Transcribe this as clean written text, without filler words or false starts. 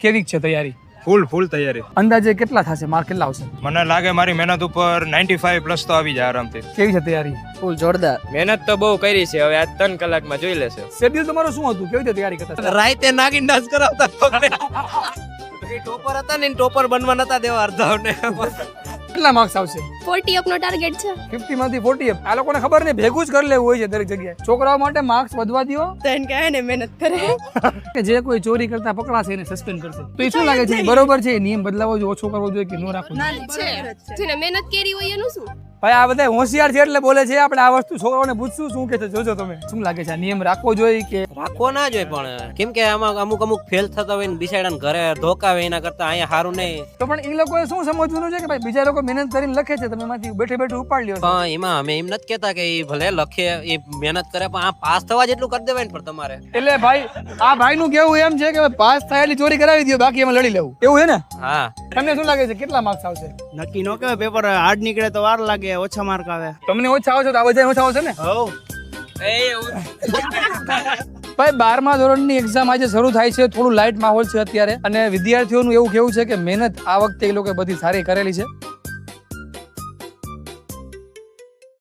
કેવી છે તૈયારી? ફૂલ તૈયારી. અંદાજે કેટલા થશે? માર્ક કેટલા આવશે? મને લાગે મારી મહેનત ઉપર 95 પ્લસ તો આવી જાય આરામથી. કેવી છે તૈયારી? ફૂલ જોરદાર. મહેનત તો બહુ કરી છે, હવે આજ 3 કલાકમાં જોઈ લેશે. શેડ્યુલ તમારું શું હતું? કેવી રીતે તૈયારી કરતા? રાતે નાગીન ડાન્સ કરાવતા ટોપર હતા ને, ટોપર બનવા નતા દેવા અડધાઓને. કેટલા માર્ક્સ આવશે? 40 અપનો ટાર્ગેટ છે. 50 માંથી 40 અપ. આ લોકોને ખબર નહીં, ભેગું જ કરી લેવું હોય છે દરેક જગ્યાએ. છોકરાઓ માટે માર્ક્સ વધવા દ્યો તો એને કહે ને મહેનત કરે. કે જે કોઈ ચોરી કરતા પકડાશે એને સસ્પેન્ડ કરશે. તો એ શું લાગે છે, બરોબર છે? નિયમ બદલાવો જોઈએ, ઓછો કરવો જોઈએ કે ન રાખવો જોઈએ? છે જેને મહેનત કરી હોય એનું શું? ભાઈ આ બધા હોશિયાર છે એટલે બોલે છે. આપણે આ વસ્તુ છોકરાઓને પૂછશું શું કે છે, જોજો તમે. શું લાગે છે, આ નિયમ રાખવો જોઈએ કે રાખવો ના જોઈએ? પણ કેમ કે આમાં અમુક ફેલ થતા હોય ને બિચારાને ઘરે ધોકાવે, એના કરતા અહીંયા સારું નહીં. તો પણ એ લોકોએ શું સમજવાનું છે કે ભાઈ બીજા લોકો મહેનત કરીને લખે છે, તમે એમાંથી બેઠે બેઠે ઉપાડ લ્યો છો. પણ એમાં અમે એમ નથી કેતા કે એ ભલે લખે, એ મહેનત કરે, પણ આ પાસ થવા જેટલું કરી દેવાય ને. પણ તમારે એટલે ભાઈ આ ભાઈ નું કેવું એમ છે કે પાસ થયેલી ચોરી કરાવી દો, બાકી એમાં લડી લેવું, એવું છે ને? હા. તમને શું લાગે છે, કેટલા માર્ક્સ આવશે? નક્કી ન કહેવાય, પેપર હાર્ડ નીકળે તો વાર લાગે, ઓછા માર્ક આવે. તમને ઓછા આવશે તો આ બધા ઓછા આવશે ને? ભાઈ 12મા ધોરણની એક્ઝામ આજે શરૂ થાય છે. થોડું લાઇટ માહોલ છે અત્યારે, અને વિદ્યાર્થીઓનું એવું કેવું છે કે મહેનત આ વખતે એ લોકો બધી સારી કરેલી છે.